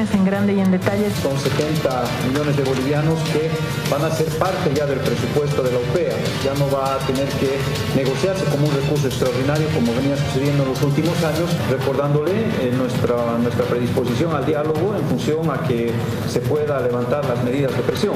millones en grande y en detalle. Son 70 millones de bolivianos que van a ser parte ya del presupuesto de la UPEA. Ya no va a tener que negociarse como un recurso extraordinario como venía sucediendo en los últimos años, recordándole nuestra predisposición al diálogo en función a que se pueda levantar las medidas de presión.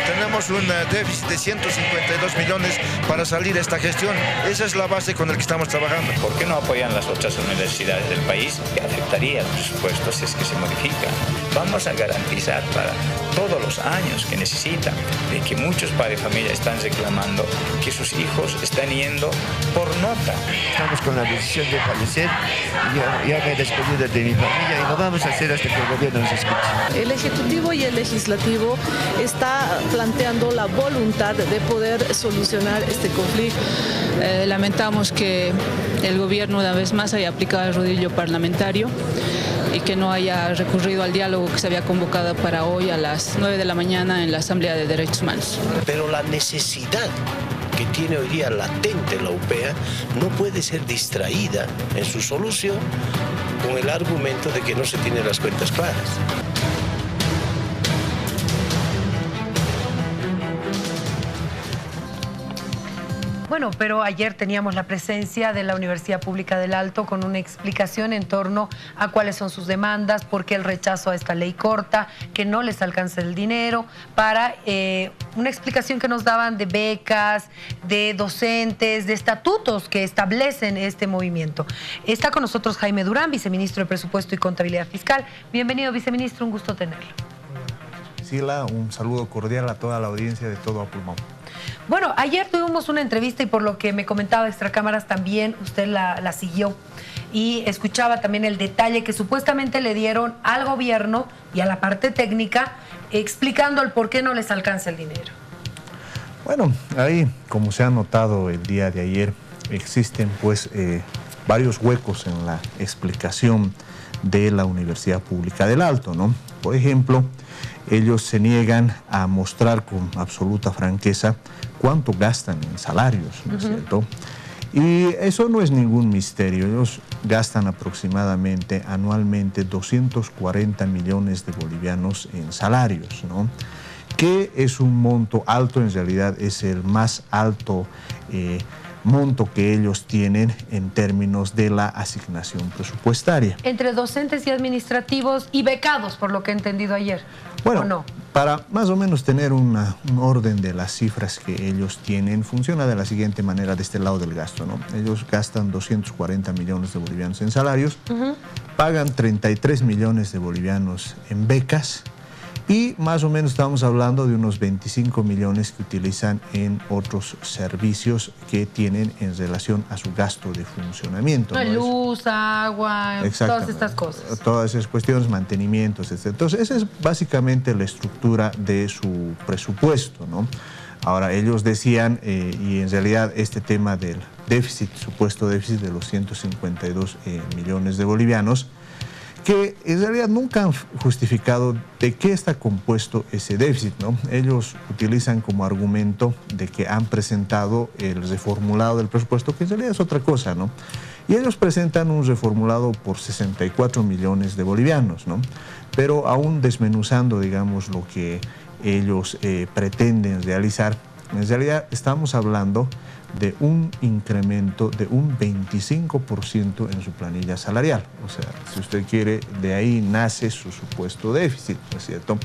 Tenemos un déficit de 152 millones para salir de esta gestión. Esa es la base con la que estamos trabajando. ¿Por qué no apoyan las otras universidades del país? Que afectaría el presupuesto si es que se modifica. Vamos a garantizar para todos los años que necesitan, de que muchos padres de familia están reclamando que sus hijos están yendo por nota. Estamos con la decisión de fallecer. Ya me he despedido de mi familia y lo vamos a hacer hasta que el gobierno nos escuche. El Ejecutivo y el Legislativo está planteando la voluntad de poder solucionar este conflicto. Lamentamos que el gobierno una vez más haya aplicado el rodillo parlamentario y que no haya recurrido al diálogo que se había convocado para hoy a las 9 de la mañana en la Asamblea de Derechos Humanos. Pero la necesidad que tiene hoy día latente la UPEA no puede ser distraída en su solución con el argumento de que no se tienen las cuentas claras. Bueno, pero ayer teníamos la presencia de la Universidad Pública del Alto con una explicación en torno a cuáles son sus demandas, por qué el rechazo a esta ley corta, que no les alcanza el dinero, para una explicación que nos daban de becas, de docentes, de estatutos que establecen este movimiento. Está con nosotros Jaime Durán, viceministro de Presupuesto y Contabilidad Fiscal. Bienvenido, viceministro, un gusto tenerlo. Priscila, un saludo cordial a toda la audiencia de Todo a Pulmón. Bueno, ayer tuvimos una entrevista y por lo que me comentaba Extracámaras también usted la siguió y escuchaba también el detalle que supuestamente le dieron al gobierno y a la parte técnica explicando el por qué no les alcanza el dinero. Bueno, ahí, como se ha notado el día de ayer, existen pues varios huecos en la explicación de la Universidad Pública del Alto, ¿no? Por ejemplo, ellos se niegan a mostrar con absoluta franqueza cuánto gastan en salarios, ¿no es cierto? Y eso no es ningún misterio. Ellos gastan aproximadamente anualmente 240 millones de bolivianos en salarios, ¿no? Que es un monto alto, en realidad es el más alto monto que ellos tienen en términos de la asignación presupuestaria. Entre docentes y administrativos y becados, por lo que he entendido ayer. Bueno, ¿o no? Para más o menos tener un orden de las cifras que ellos tienen, funciona de la siguiente manera de este lado del gasto, ¿no? Ellos gastan 240 millones de bolivianos en salarios, pagan 33 millones de bolivianos en becas, y más o menos estamos hablando de unos 25 millones que utilizan en otros servicios que tienen en relación a su gasto de funcionamiento, ¿no? Luz, agua, todas estas cosas. Todas esas cuestiones, mantenimientos, etc. Entonces, esa es básicamente la estructura de su presupuesto, ¿no? Ahora, ellos decían, y en realidad este tema del déficit, supuesto déficit de los 152 millones de bolivianos, que en realidad nunca han justificado de qué está compuesto ese déficit, ¿no? Ellos utilizan como argumento de que han presentado el reformulado del presupuesto, que en realidad es otra cosa, ¿no? Y ellos presentan un reformulado por 64 millones de bolivianos, ¿no? Pero aún desmenuzando, digamos, lo que ellos pretenden realizar, en realidad estamos hablando de un incremento de un 25% en su planilla salarial. O sea, si usted quiere, de ahí nace su supuesto déficit, ¿no es cierto?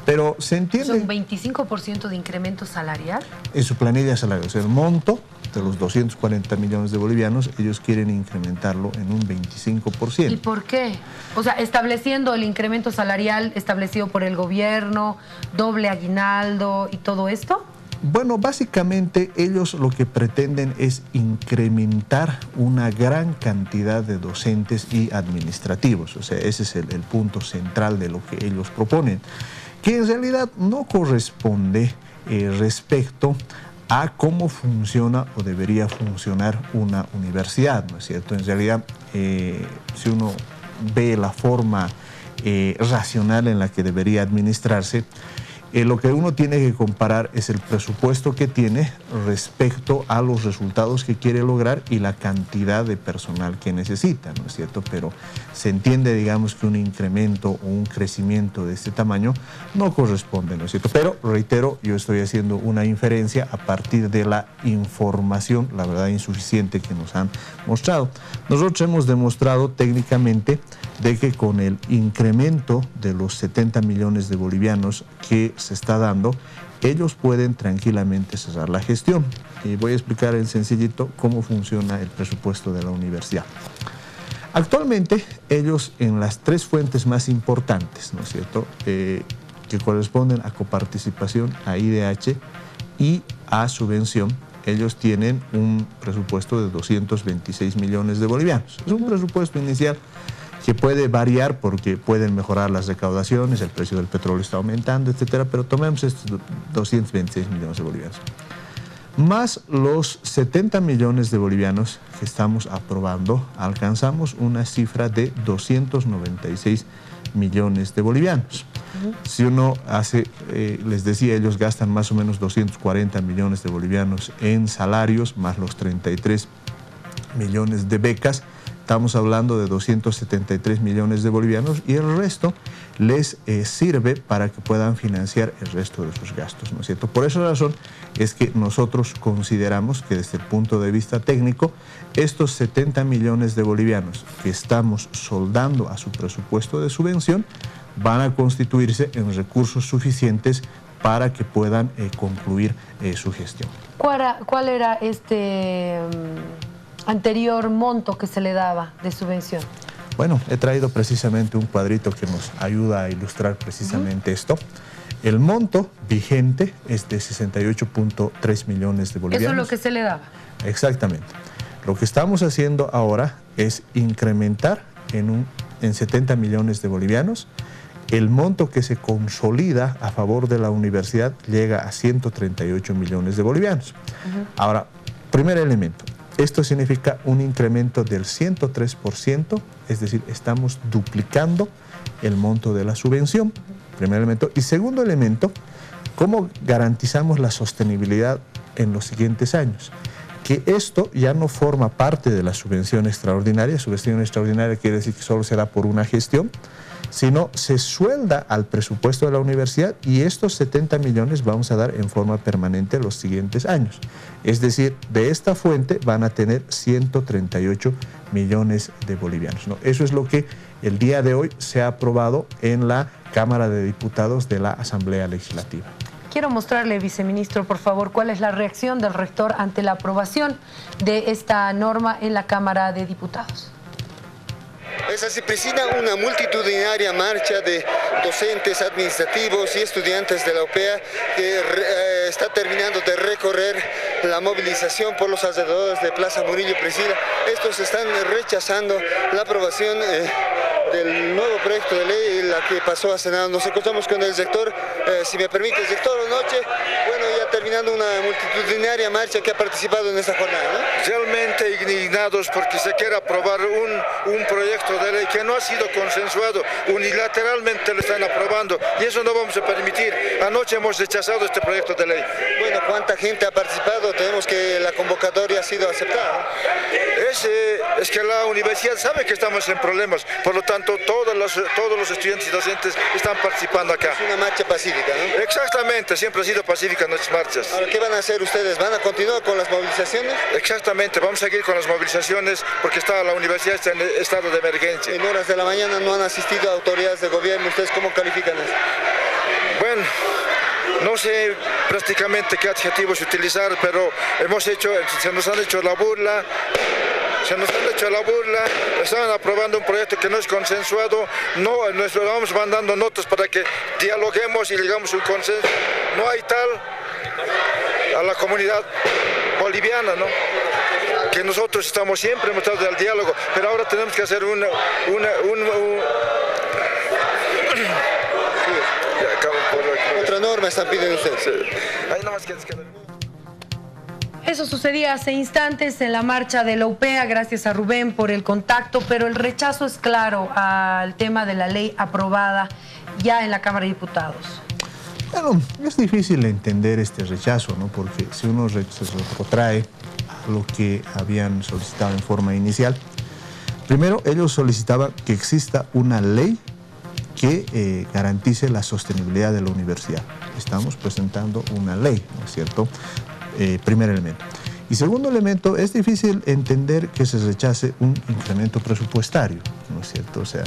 Pero se entiende... ¿Son 25% de incremento salarial? En su planilla salarial, o sea, el monto de los 240 millones de bolivianos, ellos quieren incrementarlo en un 25%. ¿Y por qué? O sea, estableciendo el incremento salarial establecido por el gobierno, doble aguinaldo y todo esto. Bueno, básicamente ellos lo que pretenden es incrementar una gran cantidad de docentes y administrativos. O sea, ese es el punto central de lo que ellos proponen, que en realidad no corresponde respecto a cómo funciona o debería funcionar una universidad, ¿no es cierto? En realidad, si uno ve la forma racional en la que debería administrarse, Lo que uno tiene que comparar es el presupuesto que tiene respecto a los resultados que quiere lograr y la cantidad de personal que necesita, ¿no es cierto? Pero se entiende, digamos, que un incremento o un crecimiento de este tamaño no corresponde, ¿no es cierto? Pero, reitero, yo estoy haciendo una inferencia a partir de la información, la verdad, insuficiente que nos han mostrado. Nosotros hemos demostrado técnicamente de que con el incremento de los 70 millones de bolivianos que se está dando, ellos pueden tranquilamente cerrar la gestión. Y voy a explicar en sencillito cómo funciona el presupuesto de la universidad. Actualmente, ellos en las tres fuentes más importantes, ¿no es cierto?, que corresponden a coparticipación, a IDH y a subvención, ellos tienen un presupuesto de 226 millones de bolivianos. Es un presupuesto inicial que puede variar porque pueden mejorar las recaudaciones, el precio del petróleo está aumentando, etcétera, pero tomemos estos 226 millones de bolivianos. Más los 70 millones de bolivianos que estamos aprobando, alcanzamos una cifra de 296 millones de bolivianos. Si uno hace, les decía, ellos gastan más o menos 240 millones de bolivianos en salarios, más los 33 millones de becas, estamos hablando de 273 millones de bolivianos y el resto les sirve para que puedan financiar el resto de sus gastos, ¿no es cierto? Por esa razón es que nosotros consideramos que desde el punto de vista técnico, estos 70 millones de bolivianos que estamos soldando a su presupuesto de subvención van a constituirse en recursos suficientes para que puedan concluir su gestión. ¿Cuál era este anterior monto que se le daba de subvención? Bueno, he traído precisamente un cuadrito que nos ayuda a ilustrar precisamente esto. El monto vigente es de 68.3 millones de bolivianos. ¿Eso es lo que se le daba? Exactamente. Lo que estamos haciendo ahora es incrementar en 70 millones de bolivianos. El monto que se consolida a favor de la universidad llega a 138 millones de bolivianos. Ahora, primer elemento. Esto significa un incremento del 103%, es decir, estamos duplicando el monto de la subvención, primer elemento. Y segundo elemento, ¿cómo garantizamos la sostenibilidad en los siguientes años? Que esto ya no forma parte de la subvención extraordinaria. Subvención extraordinaria quiere decir que solo se da por una gestión, sino se suelda al presupuesto de la universidad y estos 70 millones vamos a dar en forma permanente los siguientes años. Es decir, de esta fuente van a tener 138 millones de bolivianos, ¿no? Eso es lo que el día de hoy se ha aprobado en la Cámara de Diputados de la Asamblea Legislativa. Quiero mostrarle, viceministro, por favor, cuál es la reacción del rector ante la aprobación de esta norma en la Cámara de Diputados. Esa se presina una multitudinaria marcha de docentes, administrativos y estudiantes de la UPEA que está terminando de recorrer la movilización por los alrededores de Plaza Murillo Presila. Estos están rechazando la aprobación del nuevo proyecto de ley, la que pasó a Senado. Nos encontramos con el rector, si me permite, rector, buenas noches. Bueno, ya terminando una multitudinaria marcha que ha participado en esta jornada, ¿no? Realmente indignados porque se quiere aprobar un proyecto de ley que no ha sido consensuado, unilateralmente lo están aprobando y eso no vamos a permitir. Anoche hemos rechazado este proyecto de ley. Bueno, ¿cuánta gente ha participado? Tenemos que la convocatoria ha sido aceptada. Es que la universidad sabe que estamos en problemas, por lo tanto todos los estudiantes y docentes están participando acá. Es una marcha pacífica, ¿no? Exactamente, siempre ha sido pacífica nuestras marchas. Ahora, ¿qué van a hacer ustedes? ¿Van a continuar con las movilizaciones? Exactamente, vamos a seguir con las movilizaciones porque la universidad está en estado de emergencia. En horas de la mañana no han asistido autoridades de gobierno. ¿Ustedes cómo califican eso? Bueno, no sé prácticamente qué adjetivos utilizar, pero se nos han hecho la burla. Estaban aprobando un proyecto que no es consensuado, nos vamos mandando notas para que dialoguemos y llegamos a un consenso. No hay tal a la comunidad boliviana, ¿no? Que nosotros estamos siempre mostrados al diálogo, pero ahora tenemos que hacer otra norma están pidiendo ustedes. Sí. Ahí nomás que... Eso sucedía hace instantes en la marcha de la UPEA, gracias a Rubén por el contacto, pero el rechazo es claro al tema de la ley aprobada ya en la Cámara de Diputados. Bueno, es difícil entender este rechazo, ¿no? Porque si uno se retrotrae a lo que habían solicitado en forma inicial, primero ellos solicitaban que exista una ley que garantice la sostenibilidad de la universidad. Estamos presentando una ley, ¿no es cierto? Primer elemento. Y segundo elemento, es difícil entender que se rechace un incremento presupuestario, ¿no es cierto? O sea,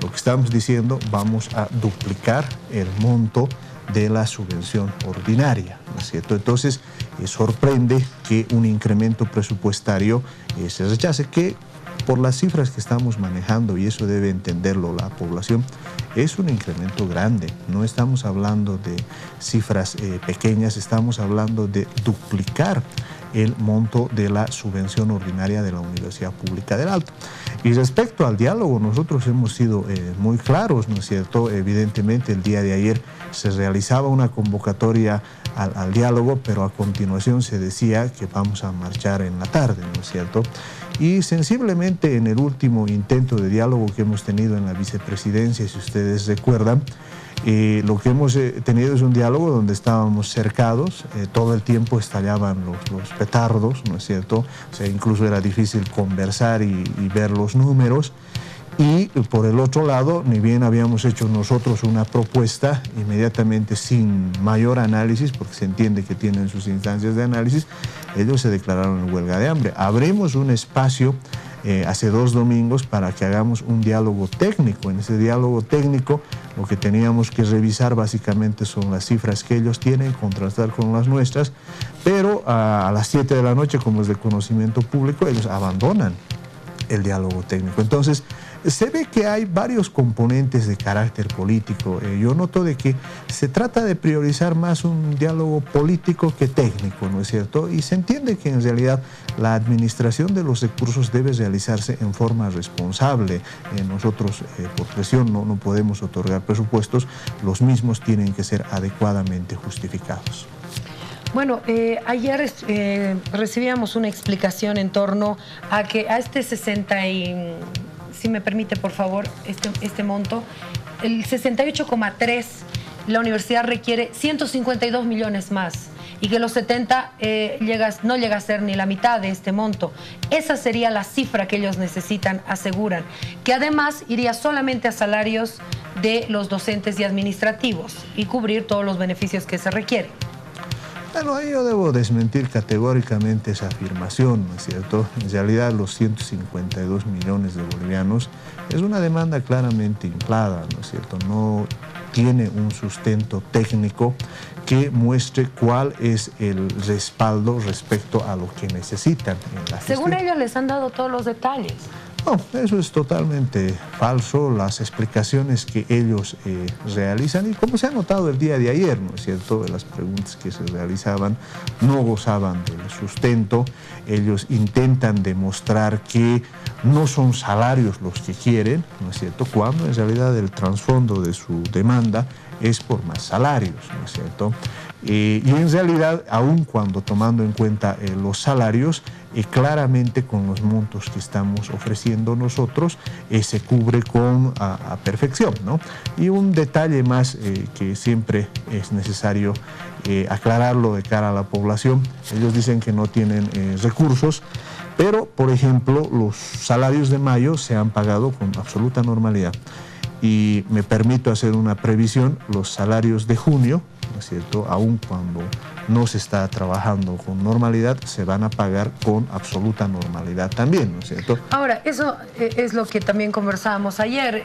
lo que estamos diciendo, vamos a duplicar el monto de la subvención ordinaria, ¿no es cierto? Entonces, sorprende que un incremento presupuestario se rechace, que por las cifras que estamos manejando, y eso debe entenderlo la población, es un incremento grande. No estamos hablando de cifras pequeñas, estamos hablando de duplicar el monto de la subvención ordinaria de la Universidad Pública del Alto. Y respecto al diálogo, nosotros hemos sido muy claros, ¿no es cierto? Evidentemente, el día de ayer se realizaba una convocatoria al diálogo, pero a continuación se decía que vamos a marchar en la tarde, ¿no es cierto? Y sensiblemente en el último intento de diálogo que hemos tenido en la vicepresidencia, si ustedes recuerdan, lo que hemos tenido es un diálogo donde estábamos cercados, todo el tiempo estallaban los petardos, ¿no es cierto? O sea, incluso era difícil conversar y ver los números. Y por el otro lado, ni bien habíamos hecho nosotros una propuesta, inmediatamente sin mayor análisis, porque se entiende que tienen sus instancias de análisis, ellos se declararon en huelga de hambre. Abrimos un espacio hace 2 domingos para que hagamos un diálogo técnico. En ese diálogo técnico lo que teníamos que revisar básicamente son las cifras que ellos tienen, contrastar con las nuestras, pero a las 7 de la noche, como es de conocimiento público, ellos abandonan el diálogo técnico. Entonces, se ve que hay varios componentes de carácter político. Yo noto de que se trata de priorizar más un diálogo político que técnico, ¿no es cierto? Y se entiende que en realidad la administración de los recursos debe realizarse en forma responsable. Nosotros, por presión, no podemos otorgar presupuestos, los mismos tienen que ser adecuadamente justificados. Bueno, ayer recibíamos una explicación en torno a que a este 60 y... si me permite, por favor, este monto, el 68,3, la universidad requiere 152 millones más y que los 70 no llega a ser ni la mitad de este monto. Esa sería la cifra que ellos necesitan, aseguran, que además iría solamente a salarios de los docentes y administrativos y cubrir todos los beneficios que se requieren. Bueno, ahí yo debo desmentir categóricamente esa afirmación, ¿no es cierto? En realidad, los 152 millones de bolivianos es una demanda claramente inflada, ¿no es cierto? No tiene un sustento técnico que muestre cuál es el respaldo respecto a lo que necesitan en la gestión. Según ellos les han dado todos los detalles. No, eso es totalmente falso. Las explicaciones que ellos realizan, y como se ha notado el día de ayer, ¿no es cierto?, las preguntas que se realizaban no gozaban del sustento. Ellos intentan demostrar que no son salarios los que quieren, ¿no es cierto?, cuando en realidad el trasfondo de su demanda es por más salarios, ¿no es cierto? Y en realidad, aun cuando tomando en cuenta los salarios, claramente con los montos que estamos ofreciendo nosotros, se cubre a perfección, ¿no? Y un detalle más que siempre es necesario aclararlo de cara a la población: ellos dicen que no tienen recursos, pero, por ejemplo, los salarios de mayo se han pagado con absoluta normalidad. Y me permito hacer una previsión: los salarios de junio, ¿no es cierto?, aun cuando no se está trabajando con normalidad, se van a pagar con absoluta normalidad también, ¿no es cierto? Ahora, eso es lo que también conversábamos ayer.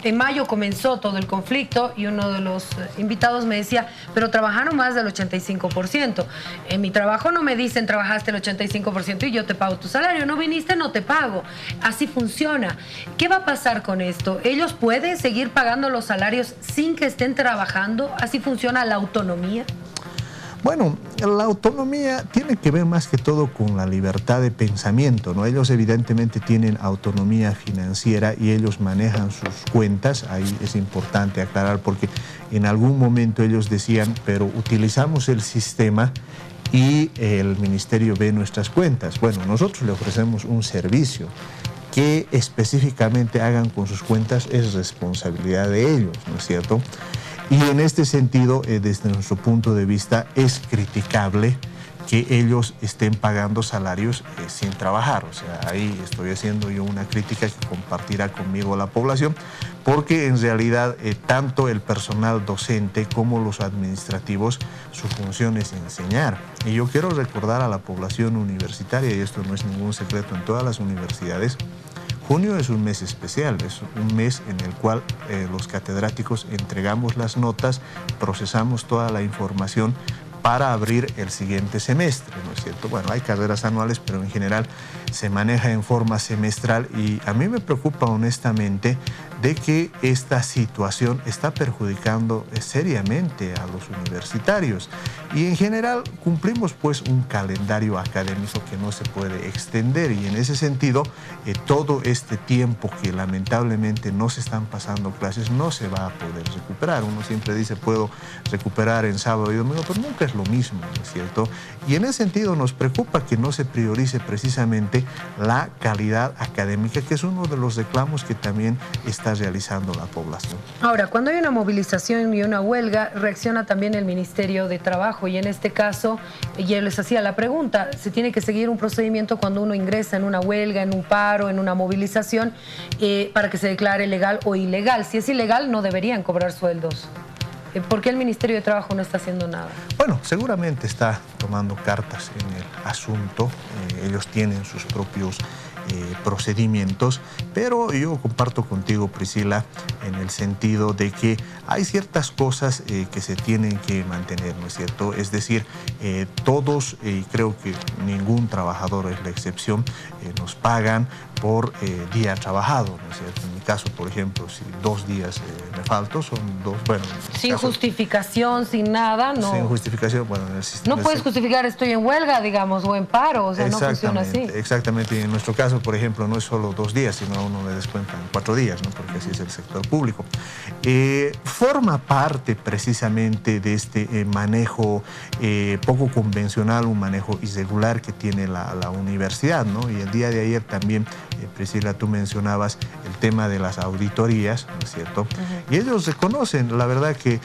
En mayo comenzó todo el conflicto y uno de los invitados me decía, pero trabajaron más del 85%. En mi trabajo no me dicen trabajaste el 85% y yo te pago tu salario. No viniste, no te pago. Así funciona. ¿Qué va a pasar con esto? ¿Ellos pueden seguir pagando los salarios sin que estén trabajando? ¿Así funciona la autonomía? Bueno, la autonomía tiene que ver más que todo con la libertad de pensamiento, ¿no? Ellos evidentemente tienen autonomía financiera y ellos manejan sus cuentas. Ahí es importante aclarar, porque en algún momento ellos decían, pero utilizamos el sistema y el ministerio ve nuestras cuentas. Bueno, nosotros le ofrecemos un servicio. Que específicamente hagan con sus cuentas es responsabilidad de ellos, ¿no es cierto? Y en este sentido, desde nuestro punto de vista, es criticable que ellos estén pagando salarios sin trabajar. O sea, ahí estoy haciendo yo una crítica que compartirá conmigo la población, porque en realidad tanto el personal docente como los administrativos, su función es enseñar. Y yo quiero recordar a la población universitaria, y esto no es ningún secreto en todas las universidades, junio es un mes especial, es un mes en el cual los catedráticos entregamos las notas, procesamos toda la información para abrir el siguiente semestre, ¿no es cierto? Bueno, hay carreras anuales, pero en general se maneja en forma semestral y a mí me preocupa honestamente de que esta situación está perjudicando seriamente a los universitarios y en general cumplimos pues un calendario académico que no se puede extender y en ese sentido todo este tiempo que lamentablemente no se están pasando clases no se va a poder recuperar. Uno siempre dice puedo recuperar en sábado y domingo, pero nunca es lo mismo, ¿no es cierto? Y en ese sentido nos preocupa que no se priorice precisamente la calidad académica, que es uno de los reclamos que también está realizando la población. Ahora, cuando hay una movilización y una huelga, reacciona también el Ministerio de Trabajo y en este caso, ya les hacía la pregunta, se tiene que seguir un procedimiento cuando uno ingresa en una huelga, en un paro, en una movilización, para que se declare legal o ilegal. Si es ilegal, no deberían cobrar sueldos. ¿Por qué el Ministerio de Trabajo no está haciendo nada? Bueno, seguramente está tomando cartas en el asunto. Ellos tienen sus propios procedimientos, pero yo comparto contigo, Priscila, en el sentido de que hay ciertas cosas que se tienen que mantener, ¿no es cierto? Es decir, todos, y creo que ningún trabajador es la excepción, nos pagan por día trabajado, ¿no es cierto? En mi caso, por ejemplo, si 2 días me falto, son 2, bueno... Sin justificación, sin nada, ¿no? Sin justificación, bueno... En el sistema, no puedes justificar estoy en huelga, digamos, o en paro, o sea, no funciona así. Exactamente, y en nuestro caso, por ejemplo, no es solo 2 días, sino a uno le descuentan 4 días, ¿no? Porque así es el sector público. Forma parte precisamente de este manejo poco convencional, un manejo irregular que tiene la universidad, ¿no? Y el día de ayer también, Priscila, tú mencionabas el tema de las auditorías, ¿no es cierto? Y ellos reconocen, la verdad que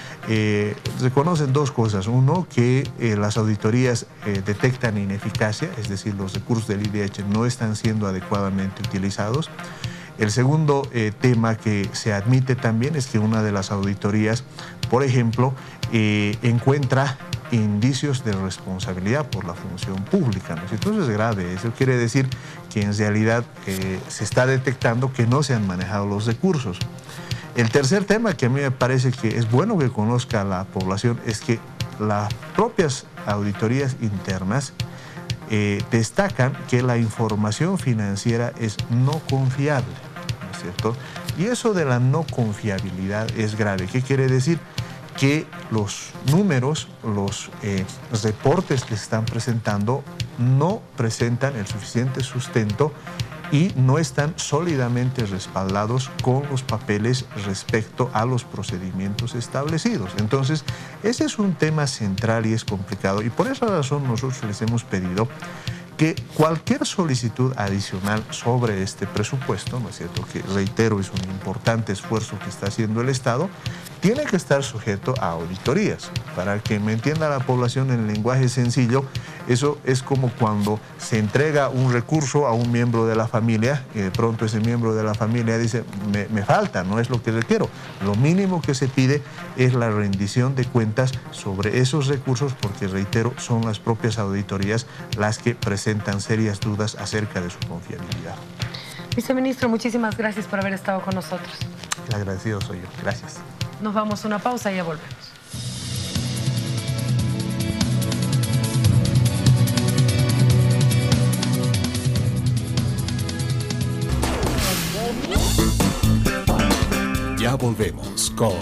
reconocen 2 cosas. Uno, que las auditorías detectan ineficacia, es decir, los recursos del IDH no están siendo adecuadamente utilizados. El segundo tema que se admite también es que una de las auditorías, por ejemplo, encuentra indicios de responsabilidad por la función pública, ¿no? Entonces es grave. Eso quiere decir que en realidad se está detectando que no se han manejado los recursos. El tercer tema que a mí me parece que es bueno que conozca la población es que las propias auditorías internas destacan que la información financiera es no confiable, ¿no es cierto? Y eso de la no confiabilidad es grave. ¿Qué quiere decir? Que los números, los reportes que se están presentando no presentan el suficiente sustento y no están sólidamente respaldados con los papeles respecto a los procedimientos establecidos. Entonces, ese es un tema central y es complicado y por esa razón nosotros les hemos pedido que cualquier solicitud adicional sobre este presupuesto, ¿no es cierto?, que reitero es un importante esfuerzo que está haciendo el Estado, tiene que estar sujeto a auditorías. Para que me entienda la población en el lenguaje sencillo, eso es como cuando se entrega un recurso a un miembro de la familia y de pronto ese miembro de la familia dice, me falta, no es lo que requiero. Lo mínimo que se pide es la rendición de cuentas sobre esos recursos porque, reitero, son las propias auditorías las que presentan serias dudas acerca de su confiabilidad. Viceministro, muchísimas gracias por haber estado con nosotros. El agradecido soy yo. Gracias. Nos vamos a una pausa y ya volvemos. Ya volvemos con